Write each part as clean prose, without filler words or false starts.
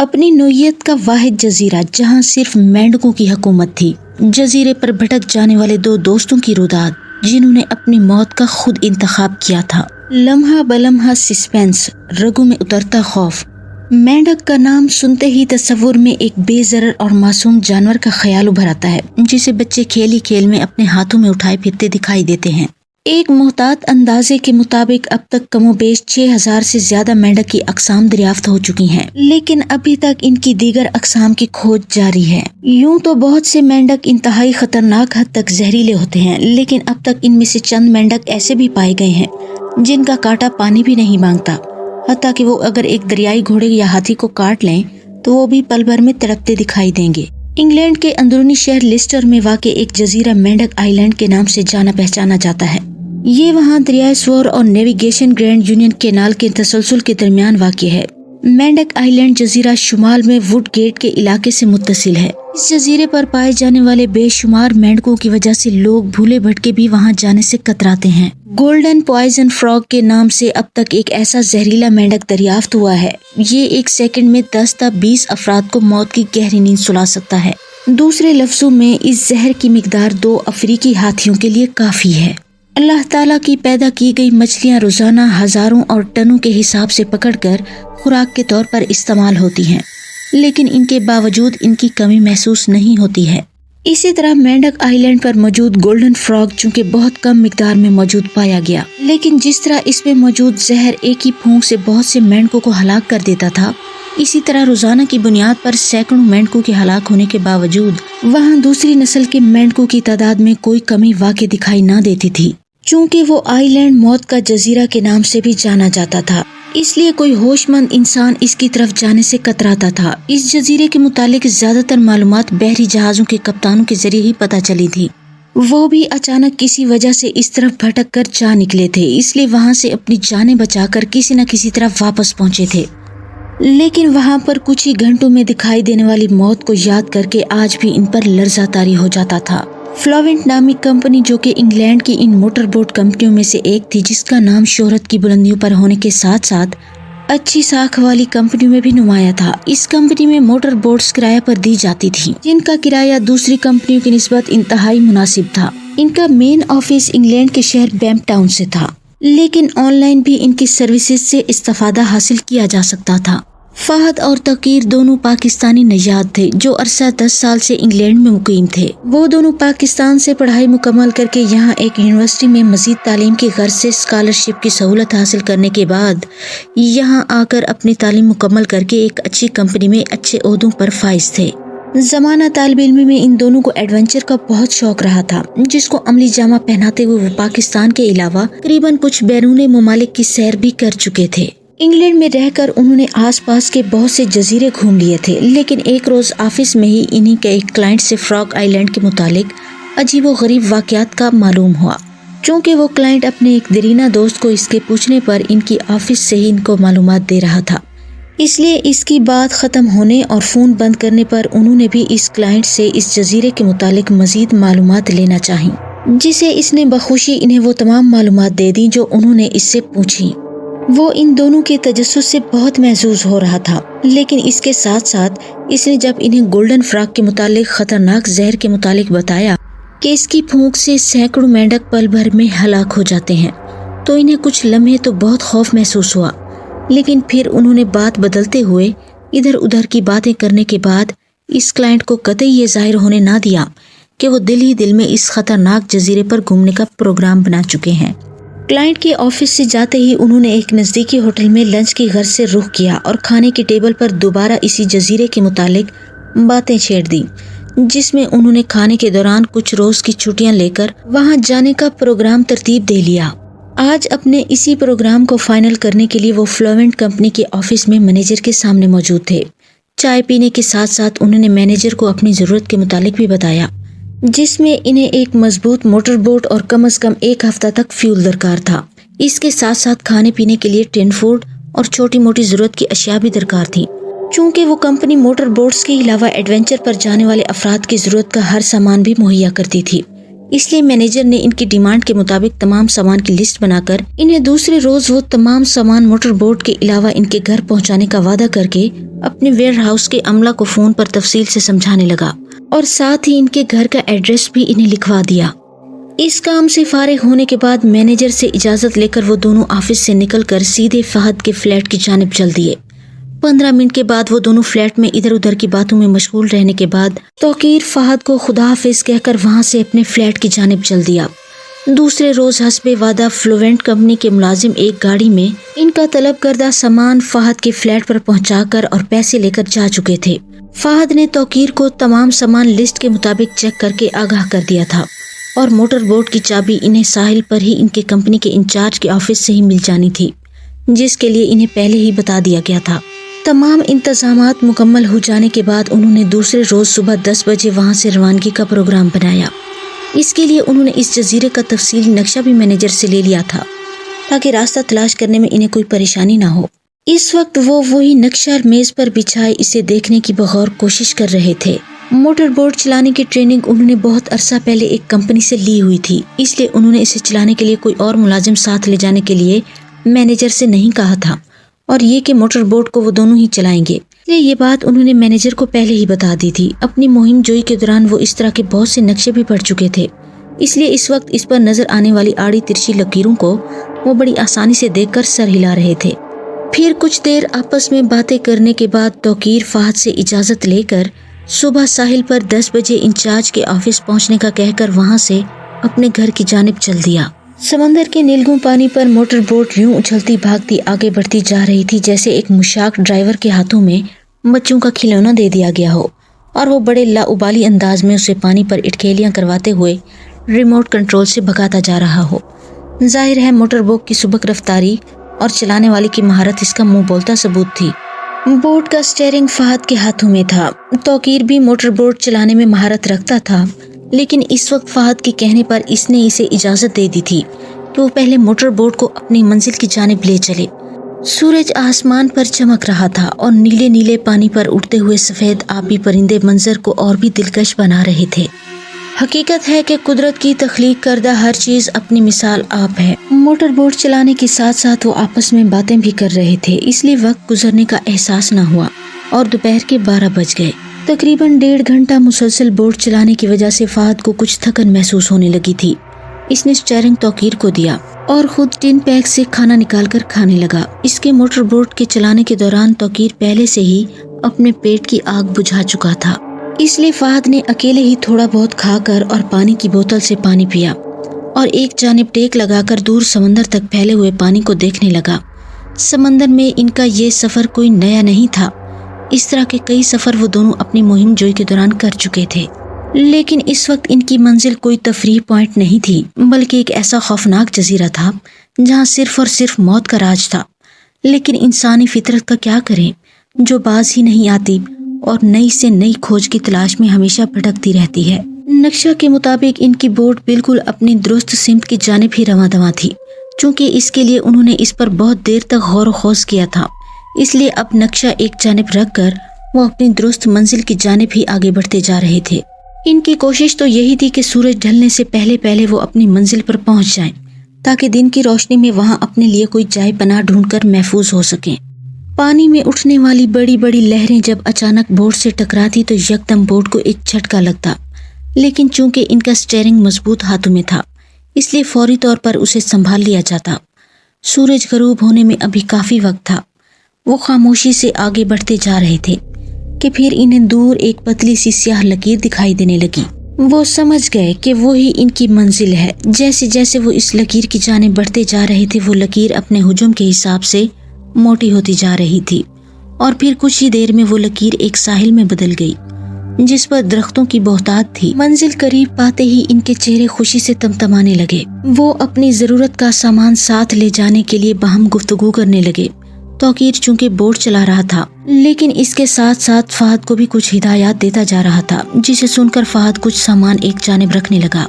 اپنی نوعیت کا واحد جزیرہ جہاں صرف مینڈکوں کی حکومت تھی، جزیرے پر بھٹک جانے والے دو دوستوں کی روداد جنہوں نے اپنی موت کا خود انتخاب کیا تھا۔ لمحہ بلمحہ سسپینس، رگوں میں اترتا خوف۔ مینڈک کا نام سنتے ہی تصور میں ایک بے ضرر اور معصوم جانور کا خیال ابھر آتا ہے جسے بچے کھیل ہی کھیل میں اپنے ہاتھوں میں اٹھائے پھرتے دکھائی دیتے ہیں۔ ایک محتاط اندازے کے مطابق اب تک کم و بیش 6000 سے زیادہ مینڈک کی اقسام دریافت ہو چکی ہیں، لیکن ابھی تک ان کی دیگر اقسام کی کھوج جاری ہے۔ یوں تو بہت سے مینڈک انتہائی خطرناک حد تک زہریلے ہوتے ہیں، لیکن اب تک ان میں سے چند مینڈک ایسے بھی پائے گئے ہیں جن کا کانٹا پانی بھی نہیں مانگتا، حتیٰ کہ وہ اگر ایک دریائی گھوڑے یا ہاتھی کو کاٹ لیں تو وہ بھی پل بھر میں تڑپتے دکھائی دیں گے۔ انگلینڈ کے اندرونی شہر لیسٹر میں واقع ایک جزیرہ مینڈک آئی لینڈ کے نام سے جانا پہچانا جاتا ہے۔ یہ وہاں دریائے سوار اور نیویگیشن گرینڈ یونین کینال کے تسلسل کے درمیان واقع ہے۔ مینڈک آئی لینڈ جزیرہ شمال میں ووڈ گیٹ کے علاقے سے متصل ہے۔ اس جزیرے پر پائے جانے والے بے شمار مینڈکوں کی وجہ سے لوگ بھولے بھٹکے بھی وہاں جانے سے کتراتے ہیں۔ گولڈن پوائزن فراگ کے نام سے اب تک ایک ایسا زہریلا مینڈک دریافت ہوا ہے۔ یہ ایک سیکنڈ میں 10 تا 20 افراد کو موت کی گہری نیند سلا سکتا ہے۔ دوسرے لفظوں میں اس زہر کی مقدار 2 افریقی ہاتھیوں کے لیے کافی ہے۔ اللہ تعالیٰ کی پیدا کی گئی مچھلیاں روزانہ ہزاروں اور ٹنوں کے حساب سے پکڑ کر خوراک کے طور پر استعمال ہوتی ہیں، لیکن ان کے باوجود ان کی کمی محسوس نہیں ہوتی ہے۔ اسی طرح مینڈک آئی لینڈ پر موجود گولڈن فراگ چونکہ بہت کم مقدار میں موجود پایا گیا، لیکن جس طرح اس میں موجود زہر ایک ہی پھونک سے بہت سے مینڈکوں کو ہلاک کر دیتا تھا، اسی طرح روزانہ کی بنیاد پر سینکڑوں مینڈکوں کے ہلاک ہونے کے باوجود وہاں دوسری نسل کے مینڈکوں کی تعداد میں کوئی کمی واقع دکھائی نہ دیتی تھی۔ چونکہ وہ آئی لینڈ موت کا جزیرہ کے نام سے بھی جانا جاتا تھا، اس لیے کوئی ہوش مند انسان اس کی طرف جانے سے کتراتا تھا۔ اس جزیرے کے متعلق زیادہ تر معلومات بحری جہازوں کے کپتانوں کے ذریعے ہی پتہ چلی تھی۔ وہ بھی اچانک کسی وجہ سے اس طرف بھٹک کر جا نکلے تھے، اس لیے وہاں سے اپنی جانیں بچا کر کسی نہ کسی طرح واپس پہنچے تھے، لیکن وہاں پر کچھ ہی گھنٹوں میں دکھائی دینے والی موت کو یاد کر کے آج بھی ان پر لرزہ طاری ہو جاتا تھا۔ فلاوینٹ نامی کمپنی، جو کہ انگلینڈ کی ان موٹر بوٹ کمپنیوں میں سے ایک تھی جس کا نام شہرت کی بلندیوں پر ہونے کے ساتھ ساتھ اچھی ساکھ والی کمپنیوں میں بھی نمایاں تھا، اس کمپنی میں موٹر بوٹس کرایہ پر دی جاتی تھی جن کا کرایہ دوسری کمپنیوں کی نسبت انتہائی مناسب تھا۔ ان کا مین آفس انگلینڈ کے شہر بیمپ ٹاؤن سے تھا، لیکن آن لائن بھی ان کی سروسز سے استفادہ حاصل کیا جا سکتا تھا۔ فہد اور تقیر دونوں پاکستانی نژاد تھے جو عرصہ 10 سال سے انگلینڈ میں مقیم تھے۔ وہ دونوں پاکستان سے پڑھائی مکمل کر کے یہاں ایک یونیورسٹی میں مزید تعلیم کی غرض سے اسکالرشپ کی سہولت حاصل کرنے کے بعد یہاں آ کر اپنی تعلیم مکمل کر کے ایک اچھی کمپنی میں اچھے عہدوں پر فائز تھے۔ زمانہ طالب علم میں ان دونوں کو ایڈونچر کا بہت شوق رہا تھا، جس کو عملی جامہ پہناتے ہوئے وہ پاکستان کے علاوہ تقریباً کچھ بیرون ممالک کی سیر بھی کر چکے تھے۔ انگلینڈ میں رہ کر انہوں نے آس پاس کے بہت سے جزیرے گھوم لیے تھے، لیکن ایک روز آفس میں ہی انہی کے ایک کلائنٹ سے فراگ آئی لینڈ کے متعلق عجیب و غریب واقعات کا معلوم ہوا۔ چونکہ وہ کلائنٹ اپنے ایک دیرینہ دوست کو اس کے پوچھنے پر ان کی آفس سے ہی ان کو معلومات دے رہا تھا، اس لیے اس کی بات ختم ہونے اور فون بند کرنے پر انہوں نے بھی اس کلائنٹ سے اس جزیرے کے متعلق مزید معلومات لینا چاہیں، جسے اس نے بخوشی انہیں وہ تمام معلومات دے دیں جو انہوں نے اس سے پوچھی۔ وہ ان دونوں کے تجسس سے بہت محظوظ ہو رہا تھا، لیکن اس کے ساتھ ساتھ اس نے جب انہیں گولڈن فراگ کے متعلق خطرناک زہر کے متعلق بتایا کہ اس کی پھونک سے سینکڑوں مینڈک پل بھر میں ہلاک ہو جاتے ہیں، تو انہیں کچھ لمحے تو بہت خوف محسوس ہوا، لیکن پھر انہوں نے بات بدلتے ہوئے ادھر ادھر کی باتیں کرنے کے بعد اس کلائنٹ کو قطعی یہ ظاہر ہونے نہ دیا کہ وہ دل ہی دل میں اس خطرناک جزیرے پر گھومنے کا پروگرام بنا چکے ہیں۔ کلائنٹ کے آفس سے جاتے ہی انہوں نے ایک نزدیکی ہوٹل میں لنچ کی غرض سے رخ کیا اور کھانے کی ٹیبل پر دوبارہ اسی جزیرے کے متعلق باتیں چھیڑ دی، جس میں انہوں نے کھانے کے دوران کچھ روز کی چھٹیاں لے کر وہاں جانے کا پروگرام ترتیب دے لیا۔ آج اپنے اسی پروگرام کو فائنل کرنے کے لیے وہ فلاوینٹ کمپنی کے آفس میں مینیجر کے سامنے موجود تھے۔ چائے پینے کے ساتھ ساتھ انہوں نے مینیجر کو اپنی ضرورت کے متعلق بھی بتایا، جس میں انہیں ایک مضبوط موٹر بوٹ اور کم از کم 1 ہفتہ تک فیول درکار تھا۔ اس کے ساتھ ساتھ کھانے پینے کے لیے ٹین فوڈ اور چھوٹی موٹی ضرورت کی اشیاء بھی درکار تھی۔ چونکہ وہ کمپنی موٹر بوٹس کے علاوہ ایڈونچر پر جانے والے افراد کی ضرورت کا ہر سامان بھی مہیا کرتی تھی، اس لیے مینیجر نے ان کی ڈیمانڈ کے مطابق تمام سامان کی لسٹ بنا کر انہیں دوسرے روز وہ تمام سامان موٹر بوٹ کے علاوہ ان کے گھر پہنچانے کا وعدہ کر کے اپنے ویئر ہاؤس کے عملہ کو فون پر تفصیل سے سمجھانے لگا اور ساتھ ہی ان کے گھر کا ایڈریس بھی انہیں لکھوا دیا۔ اس کام سے فارغ ہونے کے بعد مینیجر سے اجازت لے کر وہ دونوں آفس سے نکل کر سیدھے فہد کے فلیٹ کی جانب چل دیے۔ 15 منٹ کے بعد وہ دونوں فلیٹ میں ادھر ادھر کی باتوں میں مشغول رہنے کے بعد توقیر فہد کو خدا حافظ کہہ کر وہاں سے اپنے فلیٹ کی جانب چل دیا۔ دوسرے روز حسب وعدہ فلوینٹ کمپنی کے ملازم ایک گاڑی میں ان کا طلب کردہ سامان فہد کے فلیٹ پر پہنچا کر اور پیسے لے کر جا چکے تھے۔ فہد نے توقیر کو تمام سامان لسٹ کے مطابق چیک کر کے آگاہ کر دیا تھا اور موٹر بوٹ کی چابی انہیں ساحل پر ہی ان کے کمپنی کے انچارج کے آفس سے ہی مل جانی تھی، جس کے لیے انہیں پہلے ہی بتا دیا گیا تھا۔ تمام انتظامات مکمل ہو جانے کے بعد انہوں نے دوسرے روز صبح 10 بجے وہاں سے روانگی کا پروگرام بنایا۔ اس کے لیے انہوں نے اس جزیرے کا تفصیلی نقشہ بھی مینیجر سے لے لیا تھا تاکہ راستہ تلاش کرنے میں انہیں کوئی پریشانی نہ ہو۔ اس وقت وہ وہی نقشہ میز پر بچھائے اسے دیکھنے کی بغور کوشش کر رہے تھے۔ موٹر بوٹ چلانے کی ٹریننگ انہوں نے بہت عرصہ پہلے ایک کمپنی سے لی ہوئی تھی، اس لیے انہوں نے اسے چلانے کے لیے کوئی اور ملازم ساتھ لے جانے کے لیے مینیجر سے نہیں کہا تھا، اور یہ کہ موٹر بوٹ کو وہ دونوں ہی چلائیں گے۔ یہ بات انہوں نے مینیجر کو پہلے ہی بتا دی تھی۔ اپنی مہم جوئی کے دوران وہ اس طرح کے بہت سے نقشے بھی پڑھ چکے تھے، اس لیے اس وقت اس پر نظر آنے والی آڑی ترچھی لکیروں کو وہ بڑی آسانی سے دیکھ کر سر ہلا رہے تھے۔ پھر کچھ دیر آپس میں باتیں کرنے کے بعد توقیر فہد سے اجازت لے کر صبح ساحل پر 10 بجے انچارج کے آفس پہنچنے کا کہہ کر وہاں سے اپنے گھر کی جانب چل دیا۔ سمندر کے نیلگوں پانی پر موٹر بوٹ یوں اچھلتی بھاگتی آگے بڑھتی جا رہی تھی جیسے ایک مشاق ڈرائیور کے ہاتھوں میں بچوں کا کھلونا دے دیا گیا ہو اور وہ بڑے لاابالی انداز میں اسے پانی پر اٹکیلیاں کرواتے ہوئے ریموٹ کنٹرول سے بھگاتا جا رہا ہو۔ ظاہر ہے موٹر بوٹ کی سبک رفتاری اور چلانے والے کی مہارت اس کا منہ بولتا ثبوت تھی۔ بوٹ کا سٹیئرنگ فہد کے ہاتھوں میں تھا۔ توقیر بھی موٹر بوٹ چلانے میں مہارت رکھتا تھا، لیکن اس وقت فہد کے کہنے پر اس نے اسے اجازت دے دی تھی کہ وہ پہلے موٹر بوٹ کو اپنی منزل کی جانب لے چلے۔ سورج آسمان پر چمک رہا تھا اور نیلے نیلے پانی پر اڑتے ہوئے سفید آبی پرندے منظر کو اور بھی دلکش بنا رہے تھے۔ حقیقت ہے کہ قدرت کی تخلیق کردہ ہر چیز اپنی مثال آپ ہے۔ موٹر بوٹ چلانے کے ساتھ ساتھ وہ آپس میں باتیں بھی کر رہے تھے، اس لیے وقت گزرنے کا احساس نہ ہوا اور دوپہر کے 12 بج گئے۔ تقریباً 1.5 گھنٹہ مسلسل بوٹ چلانے کی وجہ سے فہد کو کچھ تھکن محسوس ہونے لگی تھی۔ اس نے سٹیئرنگ توقیر کو دیا اور خود ٹن پیک سے کھانا نکال کر کھانے لگا۔ اس کے موٹر بوٹ کے چلانے کے دوران توقیر پہلے سے ہی اپنے پیٹ کی آگ بجھا چکا تھا، اس لیے فہد نے اکیلے ہی تھوڑا بہت کھا کر اور پانی کی بوتل سے پانی پیا اور ایک جانب ٹیک لگا کر دور سمندر تک پھیلے ہوئے پانی کو دیکھنے لگا۔ سمندر میں ان کا یہ سفر کوئی نیا نہیں تھا، اس طرح کے کئی سفر وہ دونوں اپنی مہم جوئی کے دوران کر چکے تھے، لیکن اس وقت ان کی منزل کوئی تفریح پوائنٹ نہیں تھی بلکہ ایک ایسا خوفناک جزیرہ تھا جہاں صرف اور صرف موت کا راج تھا۔ لیکن انسانی فطرت کا کیا کریں جو باز ہی نہیں آتی اور نئی سے نئی کھوج کی تلاش میں ہمیشہ بھٹکتی رہتی ہے۔ نقشہ کے مطابق ان کی بوٹ بالکل اپنی درست سمت کی جانب ہی رواں دواں تھی۔ چونکہ اس کے لیے انہوں نے اس پر بہت دیر تک غور و خوض کیا تھا، اس لیے اب نقشہ ایک جانب رکھ کر وہ اپنی درست منزل کی جانب ہی آگے بڑھتے جا رہے تھے۔ ان کی کوشش تو یہی تھی کہ سورج ڈھلنے سے پہلے وہ اپنی منزل پر پہنچ جائیں تاکہ دن کی روشنی میں وہاں اپنے لیے کوئی جائے پناہ ڈھونڈ کر محفوظ ہو سکیں۔ پانی میں اٹھنے والی بڑی بڑی لہریں جب اچانک بوٹ سے ٹکراتی تو یکدم بوٹ کو ایک جھٹکا لگتا، لیکن چونکہ ان کا سٹیئرنگ مضبوط ہاتھوں میں تھا اس لیے فوری طور پر اسے سنبھال لیا جاتا۔ سورج غروب ہونے میں ابھی کافی وقت تھا۔ وہ خاموشی سے آگے بڑھتے جا رہے تھے کہ پھر انہیں دور ایک پتلی سی سیاہ لکیر دکھائی دینے لگی۔ وہ سمجھ گئے کہ وہی ان کی منزل ہے۔ جیسے جیسے وہ اس لکیر کی جانب بڑھتے جا رہے تھے وہ لکیر اپنے حجم کے حساب سے موٹی ہوتی جا رہی تھی اور پھر کچھ ہی دیر میں وہ لکیر ایک ساحل میں بدل گئی جس پر درختوں کی بہتات تھی۔ منزل قریب پاتے ہی ان کے چہرے خوشی سے تمتمانے لگے۔ وہ اپنی ضرورت کا سامان ساتھ لے جانے کے لیے باہم گفتگو کرنے لگے۔ توقیر چونکہ بوٹ چلا رہا تھا لیکن اس کے ساتھ ساتھ فہد کو بھی کچھ ہدایات دیتا جا رہا تھا، جسے سن کر فہد کچھ سامان ایک جانب رکھنے لگا۔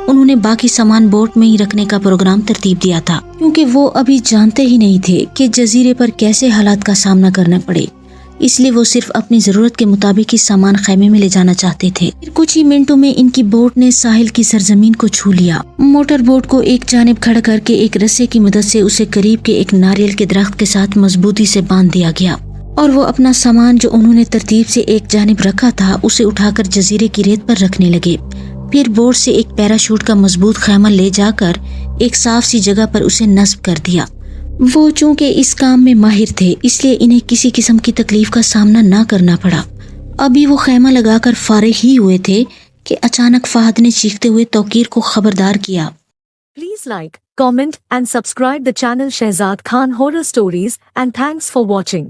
انہوں نے باقی سامان بوٹ میں ہی رکھنے کا پروگرام ترتیب دیا تھا کیونکہ وہ ابھی جانتے ہی نہیں تھے کہ جزیرے پر کیسے حالات کا سامنا کرنا پڑے۔ اس لیے وہ صرف اپنی ضرورت کے مطابق ہی سامان خیمے میں لے جانا چاہتے تھے۔ پھر کچھ ہی منٹوں میں ان کی بوٹ نے ساحل کی سرزمین کو چھو لیا۔ موٹر بوٹ کو ایک جانب کھڑا کر کے ایک رسے کی مدد سے اسے قریب کے ایک ناریل کے درخت کے ساتھ مضبوطی سے باندھ دیا گیا، اور وہ اپنا سامان جو انہوں نے ترتیب سے ایک جانب رکھا تھا اسے اٹھا کر جزیرے کی ریت پر رکھنے لگے۔ پھر بوٹ سے ایک پیراشوٹ کا مضبوط خیمہ لے جا کر ایک صاف سی جگہ پر اسے نصب کر دیا۔ وہ چونکہ اس کام میں ماہر تھے اس لیے انہیں کسی قسم کی تکلیف کا سامنا نہ کرنا پڑا۔ ابھی وہ خیمہ لگا کر فارغ ہی ہوئے تھے کہ اچانک فہد نے چیختے ہوئے توقیر کو خبردار کیا۔ Please like, comment and subscribe the channel Shehzad Khan Horror Stories and thanks for watching.